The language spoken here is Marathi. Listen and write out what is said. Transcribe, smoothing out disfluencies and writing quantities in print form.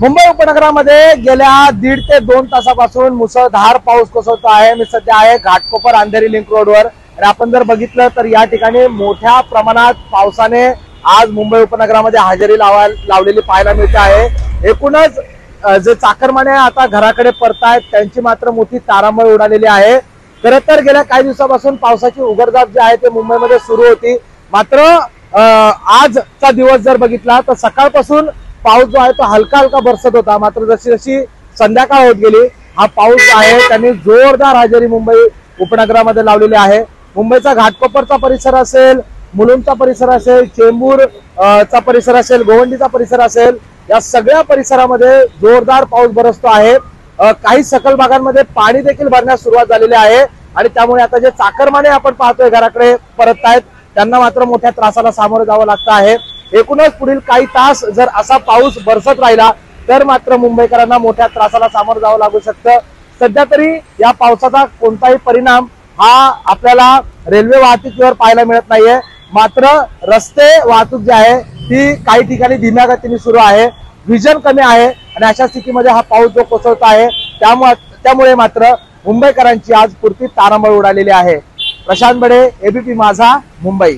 मुंबई उपनगरामध्ये गेल्या 1.5 ते 2 तासापासून मुसळधार पाऊस कोसळतो आहे। मी सध्या आहे घाटकोपर अंधेरी लिंक रोडवर आणि आपण जर बघितलं तर या ठिकाणी मोठ्या प्रमाणात पावसाने आज मुंबई उपनगरामध्ये हजेरी लावलेली पाहायला मिळते आहे। एकूणच जे चाकरमाने आता घराकडे परतायत त्यांची मात्र मोठी तारांबळ उडालेली आहे। खरं तर गेल्या काही दिवसापासून पावसाची उघडझाप जी आहे ते मुंबईमध्ये सुरू होती, मात्र आजचा दिवस जर बघितला तर सकाळपासून पाऊस जो आहे तो हलका हलका बरसत होता, मात्र जशी जशी संध्याकाळ होत गेली हा पाऊस आहे त्यांनी जोरदार हजेरी मुंबई उपनगरामध्ये लावलेली आहे। मुंबईचा घाटकोपरचा परिसर असेल, मुलुंडचा परिसर असेल, चेंबूर चा परिसर असेल, गोवंडीचा परिसर असेल, या सगळ्या परिसरामध्ये जोरदार पाऊस बरसतो आहे। काही सकल भागांमध्ये पाणी देखील भरण्यास सुरुवात झालेली आहे आणि त्यामुळे आता जे चाकरमाने आपण पाहतोय घराकडे परत आहेत त्यांना मात्र मोठ्या त्रासाला सामोरं जावं लागतं आहे। एकूणच पुढील काही तास जर असा पाऊस बरसत राहिला तर मात्र मुंबईकरांना मोठ्या त्रासाला सामोरं जावं लागू शकतं। सध्या तरी या पावसाचा कोणताही परिणाम हा आपल्याला रेल्वे वाहतुकीवर पाहायला मिळत नाहीये, मात्र रस्ते वाहतूक जी आहे ती काही ठिकाणी धीम्या गतीने सुरू आहे। विजन कमी आहे आणि अशा स्थितीमध्ये हा पाऊस जो कोसळतो आहे त्यामुळे मात्र मुंबईकरांची आज पुरती तारांबळ उडालेली आहे। प्रशांत बडे, एबीपी माझा, मुंबई।